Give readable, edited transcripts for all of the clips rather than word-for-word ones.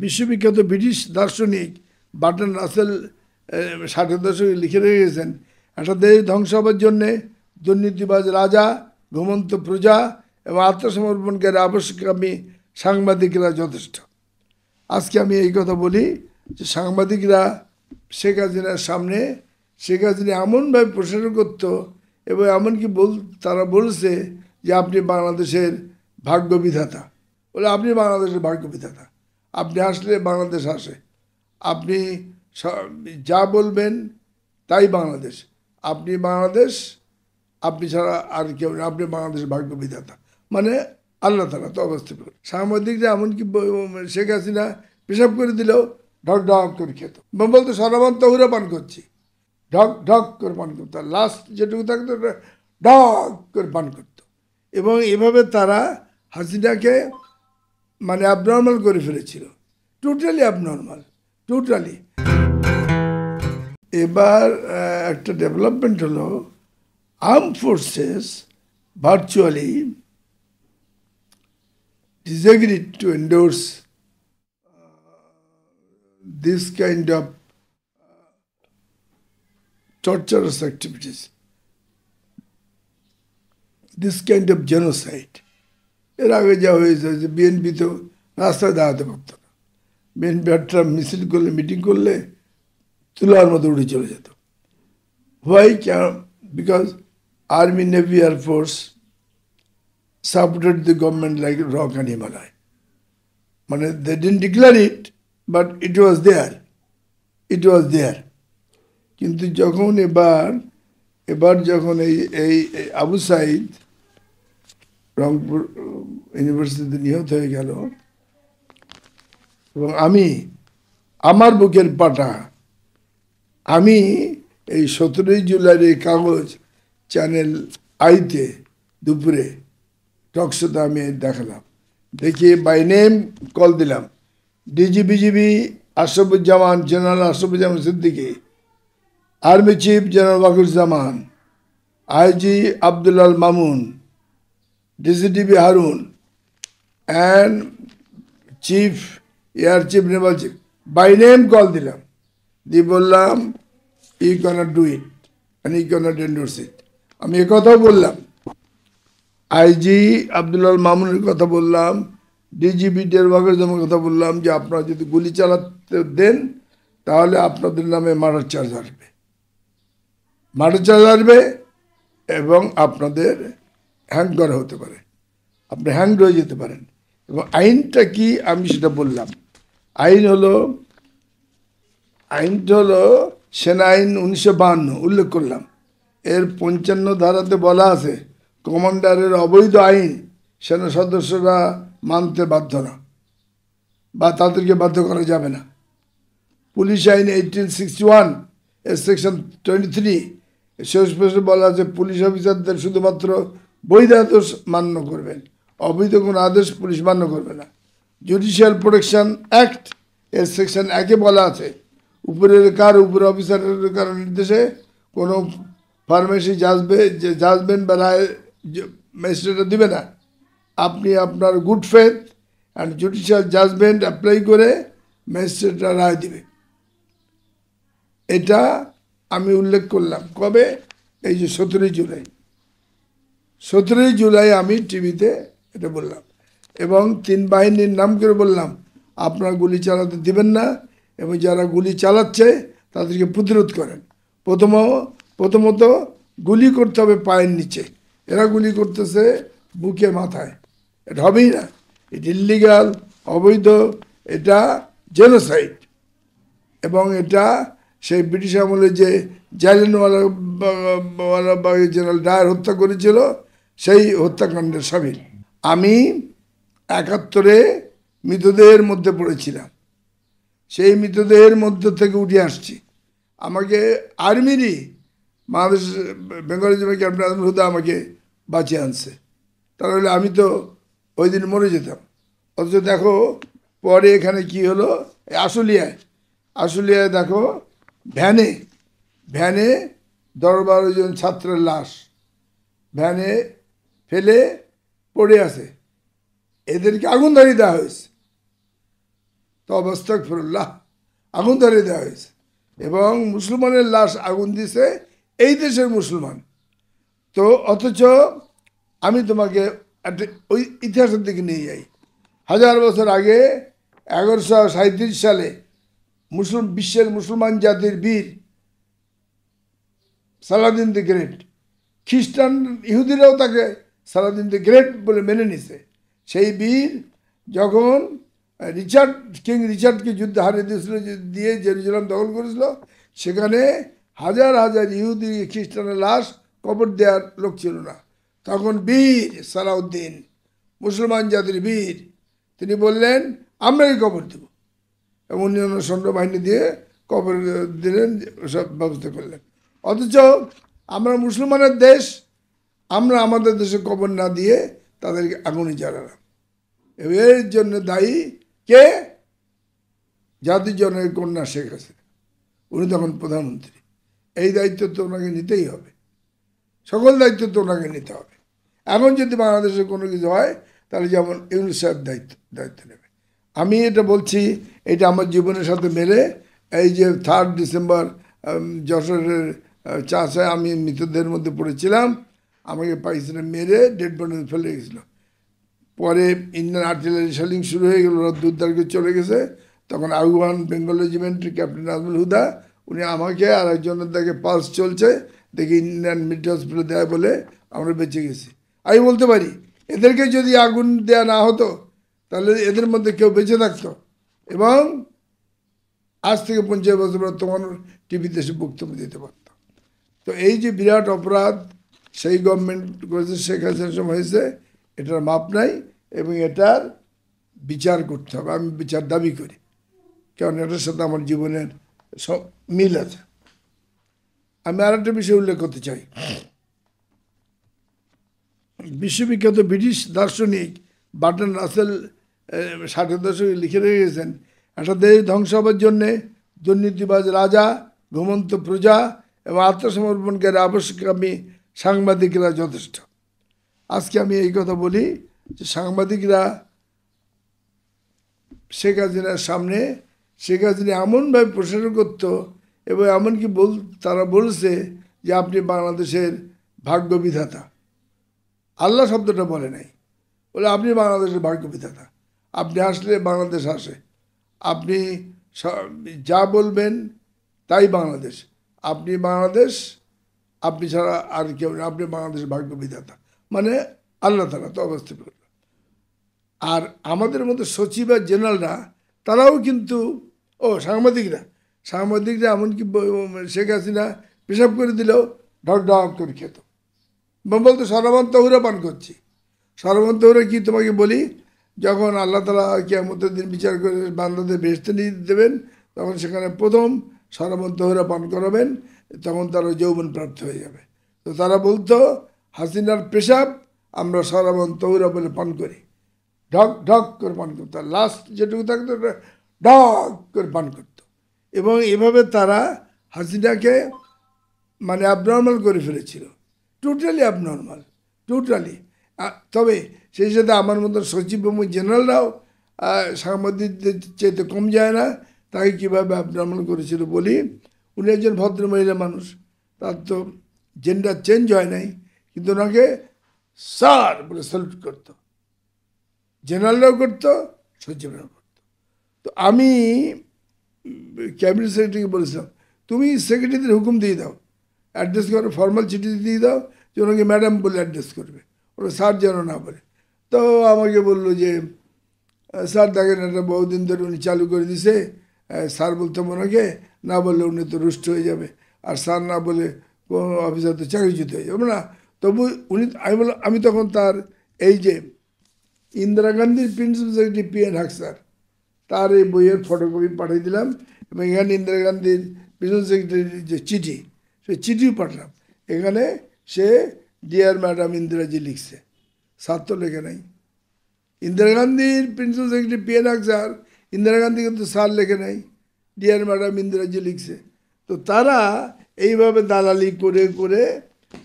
বিশ্ববিখ্যাত ব্রিটিশ দার্শনিক বার্ট্রান্ড রাসেল 60-এর দশকে লিখে রেখে গেছেন, একটা দেশ ধ্বংস হবার জন্যে দুর্নীতিবাজ রাজা, ঘুমন্ত প্রজা এবং আত্মসমর্পণকারী আবশ্যকামী সাংবাদিকরা যথেষ্ট। আজকে আমি এই কথা বলি যে সাংবাদিকরা শেখ হাসিনার সামনে শেখ হাসিনা এমনভাবে প্রশংসা করত এবং এমনকি তারা বলছে যে আপনি বাংলাদেশের ভাগ্য বিধাতা। বলে আপনি বাংলাদেশের ভাগ্য বিধাতা, আপনি আসলে বাংলাদেশ আসে, আপনি যা বলবেন তাই বাংলাদেশ, আপনি বাংলাদেশ, আপনি ছাড়া আর কেউ নেই, আপনি বাংলাদেশের ভাগ্য বিধাতা, মানে আল্লাহ তাআলা তো অবস্থা করে। সাংবাদিকরা এমনকি শেখ হাসিনা পেশাব করে দিলেও ঢক ঢক করে খেত, বলতো সরাবান তহুরা পান করছি, ঢক ঢক করে পান করতো, লাস্ট যেটুকু থাকতো ঢক করে পান করতো। এবং এভাবে তারা হাসিনাকে মানে অ্যাবনর্মাল করে ফেলেছিল, টোটালি অ্যাবনর্মাল, টোটালি। এবার একটা ডেভেলপমেন্ট হলো, arm forces virtually disagreed to endorse this kind of torturous activities, this kind of genocide. এর আগে যা হয়েছে যে বিএনপি তো রাস্তায় দাঁড়াতে পারত না, বিএনপি একটা মিছিল করলে, মিটিং করলে তুলার মতো উড়ে চলে যেত। Why? Because army, navy, air force supported the government like rock and Himalaya. মানে they didn't declare it, but it was there. It was there. কিন্তু যখন এবার যখন এই আবু সাইদ রংপুর ইউনিভার্সিটিতে নিহত হয়ে গেল এবং আমার বুকের পাটা আমি এই 17 জুলাইয়ের এই কাগজ চ্যানেল আইতে দুপুরে টকশোতে আমি দেখালাম, দেখিয়ে বাই নেম কল দিলাম DG BGB Ashrafuzzaman, general Ashrafuzzaman Siddiqui, army chief general Waqaruzzaman, IG Abdul Mamun, DC DB Harun and chief air chief, naval chief, by name call দিলাম, দিয়ে বললাম you can't do it and you can't endorse it. আমি একথাও বললাম, আইজি আব্দুল মামুনের কথা বললাম, ডিজিপি ওয়াকিরুজ্জামানের কথা বললাম যে আপনারা যদি গুলি চালাতে দেন তাহলে আপনাদের নামে মার্ডার চার্জ আসবে, মার্ডার চার্জ আসবে এবং আপনাদের হ্যাং করা হতে পারে, আপনি হ্যাংড হয়ে যেতে পারেন। এবং আইনটা কি আমি সেটা বললাম। আইনটা হলো সেনা আইন 1952 উল্লেখ করলাম। এর 55 ধারাতে বলা আছে কমান্ডারের অবৈধ আইন সেনা সদস্যরা মানতে বাধ্য না বা তাদেরকে বাধ্য করা যাবে না। পুলিশ আইন 1861 এর সেকশন 23 শেষ বলা আছে পুলিশ অফিসারদের শুধুমাত্র বৈধ আদেশ মান্য করবেন, অবৈধ কোনো আদেশ পুলিশ মান্য করবে না। জুডিশিয়াল প্রোটেকশন অ্যাক্ট এর সেকশন 1 বলা আছে উপর অফিসারের কারণ নির্দেশে কোনো ফার্মেসি জাজমেন্ট বা রায় ম্যাজিস্ট্রেটরা দিবে না, আপনি আপনার good faith and judicial judgment apply করে ম্যাজিস্ট্রেটরা রায় দিবে। এটা আমি উল্লেখ করলাম কবে? এই যে 17 জুলাই আমি টিভিতে এটা বললাম এবং 3 বাহিনীর নাম করে বললাম আপনারা গুলি চালাতে দিবেন না এবং যারা গুলি চালাচ্ছে তাদেরকে প্রতিরোধ করেন। প্রথমত গুলি করতে হবে পায়ের নিচে, এরা গুলি করতেছে বুকে মাথায়, এটা হবেই না, এটা ইল্লিগাল, অবৈধ, এটা জেনোসাইড। এবং এটা সেই ব্রিটিশ আমলে যে জালিয়ানওয়ালাবাগ জেনারেল ডায়ার হত্যা করেছিল সেই হত্যাকাণ্ডের সামিল। আমি 71-এ মৃতদেহের মধ্যে পড়েছিলাম, সেই মৃতদেহের মধ্যে থেকে উঠে আসছি। আমাকে আর্মিরই বাংলাদেশ বেঙ্গল ক্যাপ্টেন হুদা আমাকে বাঁচিয়ে আনছে, তাহলে আমি তো ওই দিন মরে যেতাম। অথচ দেখো পরে এখানে কি হলো, আশুলিয়ায় দেখো ভ্যানে 10-12 জন ছাত্রের লাশ ভ্যানে ফেলে পড়ে আছে, এদেরকে আগুন ধরিয়ে দেওয়া হয়েছে। তো আস্তাগফিরুল্লাহ, আগুন ধরিয়ে দেওয়া হয়েছে এবং মুসলমানের লাশ আগুন দিছে এই দেশের মুসলমান। তো অথচ আমি তোমাকে একটা ওই ইতিহাসের দিকে নিয়ে যাই। 1000 বছর আগে 1137 সালে বিশ্বের মুসলমান জাতির বীর সালাদিন দ্য গ্রেট, খ্রিস্টান ইহুদিরাও তাকে সালাদিন দ্য গ্রেট বলে মেনে নিছে। সেই বীর যখন কিং রিচার্ডকে যুদ্ধে হারিয়ে দিয়েছিল, দিয়ে জেরুজালেম দখল করেছিল, সেখানে হাজার হাজার ইহুদি খ্রিস্টানের লাশ কবর দেওয়ার লোক ছিল না। তখন বীর সালাউদ্দিন, মুসলমান জাতির বীর, তিনি বললেন আমরাই কবর দেব এবং অন্যান্য সৈন্যবাহিনী দিয়ে কবর দিলেন, সব ব্যবস্থা করলেন। অথচ আমরা মুসলমানের দেশ, আমরা আমাদের দেশে কবর না দিয়ে তাদেরকে আগুনে জ্বালালাম। এর জন্য দায়ী কে? জাতির জনকের কন্যা শেখ হাসিনা, উনি তখন প্রধানমন্ত্রী। এই দায়িত্ব তো ওনাকে নিতেই হবে, সকল দায়িত্ব তো ওনাকে নিতে হবে। এখন যদি বাংলাদেশে কোনো কিছু হয় তাহলে যেমন ইউনূস সাহেব দায়িত্ব নেবে। আমি এটা বলছি, এটা আমার জীবনের সাথে মেলে। এই যে 3 ডিসেম্বর যশোরের চাষায় আমি মৃতদেহের মধ্যে পড়েছিলাম, আমাকে পাকিস্তানে মেরে ডেড বডি ফেলে গেছিলো। পরে ইন্ডিয়ান আর্টিলারি শেলিং শুরু হয়ে গেল, ওরা দুর্দারকে চলে গেছে। তখন আগুয়ান বেঙ্গল রেজিমেন্টের ক্যাপ্টেন আজমল হুদা, উনি আমাকে আর একজনের দেখে পালস চলছে দেখে ইন্ডিয়ান মিলিটারি হসপিটালে দেয় বলে আমরা বেঁচে গেছি। আমি বলতে পারি এদেরকে যদি আগুন দেওয়া না হতো তাহলে এদের মধ্যে কেউ বেঁচে থাকতো এবং আজ থেকে 50 বছর পর তোমার টিভিতে এসে বক্তব্য দিতে পারত। তো এই যে বিরাট অপরাধ সেই গভর্নমেন্ট করেছে, শেখ হাসিনার সময় হয়েছে, এটার মাপ নাই এবং এটার বিচার করতে হবে। আমি বিচার দাবি করি, কারণ এটার সাথে আমার জীবনের সব মিল আছে। আমি আর একটা বিষয় উল্লেখ করতে চাই। বিশ্ববিখ্যাত ব্রিটিশ দার্শনিক বার্ট্রান্ড রাসেল 60-এর দশকে লিখে রেখে গেছেন, একটা দেশ ধ্বংস হবার জন্যে দুর্নীতিবাজ রাজা, ঘুমন্ত প্রজা এবং আত্মসমর্পণকারী আবশ্যকামী সাংবাদিকরা যথেষ্ট। আজকে আমি এই কথা বলি যে সাংবাদিকরা শেখ হাসিনার সামনে, শেখ হাসিনা এমনভাবে প্রশংসা করত এবং এমনকি তারা বলছে যে আপনি বাংলাদেশের ভাগ্য বিধাতা। আল্লাহ শব্দটা বলে নাই, বলে আপনি বাংলাদেশের ভাগ্য বিধাতা, আপনি আসলে বাংলাদেশ আসে, আপনি যা বলবেন তাই বাংলাদেশ, আপনি বাংলাদেশ, আপনি ছাড়া আর কেউ নেই, আপনি বাংলাদেশের ভাগ্য বিধাতা, মানে আল্লাহ তাআলা তো অবস্থা করল। আর আমাদের মতো সচিব আর জেনারেলরা তারাও কিন্তু সাংবাদিকরা এমনকি শেখ হাসিনা পেশাব করে দিলেও ঢক ঢক করে খেত, বলতো সরবন তহুরা পান করছি। সরবন তহুরা কি তোমাকে বলি, যখন আল্লাহ তাআলা কিয়ামতের দিন বিচার করে বান্দাদের বেহেশতে নিয়ে দেবেন, তখন সেখানে প্রথম সরবন তহুরা পান করাবেন, তখন তারা যৌবন প্রাপ্ত হয়ে যাবে। তো তারা বলতো হাসিনার পেশাব আমরা সরবন তহুরা বলে পান করি, ঢক ঢক করে পান করতো, লাস্ট যেটুকু থাকতো ঢক করে পান করতো। এবং এভাবে তারা হাসিনাকে মানে অ্যাবনর্মাল করে ফেলেছিল, টোটালি অ্যাবনর্মাল, টোটালি। তবে সেই সাথে আমার মতন সচিব এবং জেনারেলরাও সাংবাদিকদের চাইতে কম যায় না। তাকে কীভাবে অ্যাবনর্মাল করেছিল বলি, উনি একজন ভদ্র মহিলা মানুষ, তার তো জেন্ডার চেঞ্জ হয় নাই, কিন্তু ওনাকে স্যার বলে স্যালুট করতো, জেনারেলরাও করতো, সচিবরাও করতো। তো আমি ক্যাবিনেট সেক্রেটারিকে বলেছিলাম, তুমি সেক্রেটারিদের হুকুম দিয়ে দাও, অ্যাড্রেস করে ফর্মাল চিঠি দিয়ে দাও যে ওনাকে ম্যাডাম বলে অ্যাড্রেস করবে, ওরা স্যার যেন না বলে। তো আমাকে বললো যে স্যার দেখেন এটা বহুদিন ধরে উনি চালু করে দিছে, স্যার বলতাম ওনাকে, না বললে উনি তো রুষ্ট হয়ে যাবে, আর স্যার না বলে কোনো অফিসার তো চাকরিচ্যুত হয়ে যাবে না। তবু উনি, আমি তখন তার এই যে ইন্দিরা গান্ধীর প্রিন্সিপাল সেক্রেটারি PN হাকসার, তার এই বইয়ের ফটোকপি পাঠিয়ে দিলাম এবং এখানে ইন্দিরা গান্ধীর প্রিন্সিপাল সেক্রেটারির যে চিঠি, সেই চিঠিও পাঠালাম। এখানে সে ডিয়ার ম্যাডাম ইন্দিরাজি লিখছে, স্যার তো লেখে নাই। ইন্দিরা গান্ধীর principal secretary PN Haksar, Indira Gandhi কিন্তু স্যার লেখে নাই, ডিয়ার ম্যাডাম ইন্দিরাজি লিখছে। তো তারা এইভাবে দালালি করে করে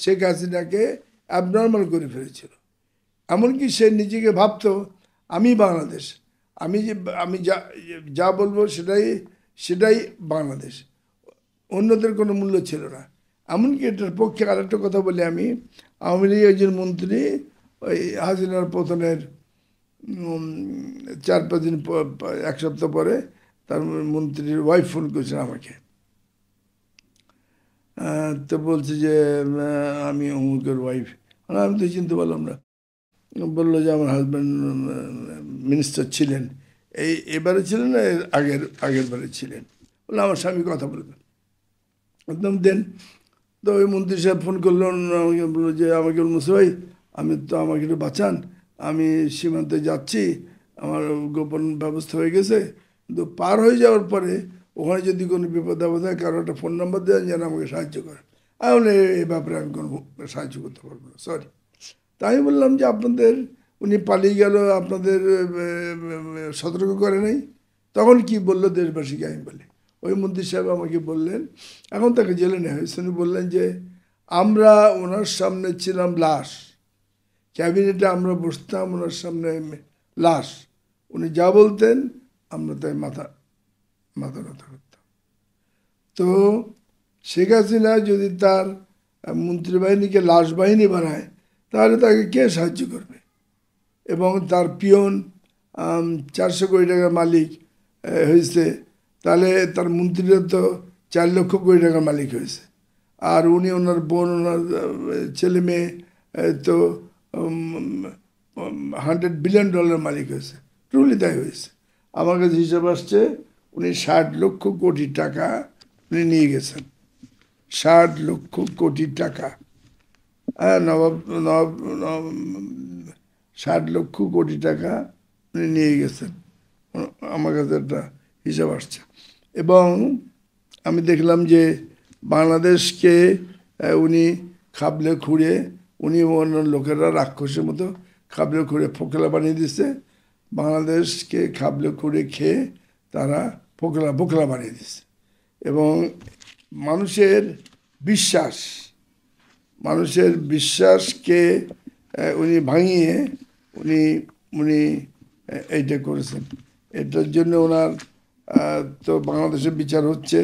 শেখ হাসিনাকে অ্যাবনর্মাল করে ফেলেছিল। এমনকি সে নিজেকে ভাবতো আমি বাংলাদেশ, আমি যে আমি যা যা বলবো সেটাই সেটাই বাংলাদেশ, অন্যদের কোনো মূল্য ছিল না। এমনকি এটার পক্ষে আরেকটা কথা বলি, আমি আওয়ামী লীগের একজন মন্ত্রী ওই হাসিনার পতনের 4-5 দিন এক সপ্তাহ পরে তার মন্ত্রীর ওয়াইফ ফোন করেছেন আমাকে। তো বলছে যে আমি অমুকের ওয়াইফ। আমি তো চিনতে পারলাম না। বললো যে আমার হাজব্যান্ড মিনিস্টার ছিলেন, এবারে ছিলেন না এর আগের বারে ছিলেন। বললো আমার স্বামী কথা বলবেন, একদম দেন। তো ওই মন্ত্রী সাহেব ফোন করলো, আমাকে বললো যে আমাকে মুসা ভাই, আমাকে একটু বাঁচান, আমি সীমান্তে যাচ্ছি, আমার গোপন ব্যবস্থা হয়ে গেছে, কিন্তু পার হয়ে যাওয়ার পরে ওখানে যদি কোনো বিপদ আপদ হয় কারো একটা ফোন নাম্বার দেন যেন আমাকে সাহায্য করে। আমি বলি এই ব্যাপারে আমি কোনো সাহায্য করতে পারবো না, সরি। তাই আমি বললাম যে আপনাদের উনি পালিয়ে গেল, আপনাদের সতর্ক করে নাই, তখন কি বললো দেশবাসীকে? আমি বলি ওই মন্ত্রী সাহেব আমাকে বললেন, এখন তাকে জেলে নেওয়া হয়েছে, উনি বললেন যে আমরা ওনার সামনে ছিলাম লাশ, ক্যাবিনেটে আমরা বসতাম ওনার সামনে লাশ, উনি যা বলতেন আমরা তাই মাথা নত করতাম। তো শেখ হাসিনা যদি তার মন্ত্রী বাহিনীকে লাশ বাহিনী বানায় তাহলে তাকে কে সাহায্য করবে? এবং তার পিয়ন 400 কোটি টাকার মালিক হয়েছে, তাহলে তার মন্ত্রীরা তো 4 লক্ষ কোটি টাকার মালিক হয়েছে, আর উনি ওনার বোন ওনার ছেলে মেয়ে তো $100 বিলিয়ন মালিক হয়েছে। ট্রুলি তাই হয়েছে। আমার কাছে হিসাব আসছে উনি 60 লক্ষ কোটি টাকা উনি নিয়ে গেছেন, 60 লক্ষ কোটি টাকা। হ্যাঁ, নবাব নবাব 60 লক্ষ কোটি টাকা উনি নিয়ে গেছেন, আমার কাছে একটা হিসাব আসছে। এবং আমি দেখলাম যে বাংলাদেশকে উনি খাবলে খুঁড়ে, উনি অন্য লোকেরা রাক্ষসের মতো খাবলে খুঁড়ে ফোকলা বানিয়ে দিচ্ছে, বাংলাদেশকে খাবলে খুঁড়ে খেয়ে তারা ফোকলা বানিয়ে দিচ্ছে। এবং মানুষের বিশ্বাসকে উনি ভাঙিয়ে উনি উনি এইটা করেছেন। এটার জন্য ওনার তো বাংলাদেশে বিচার হচ্ছে।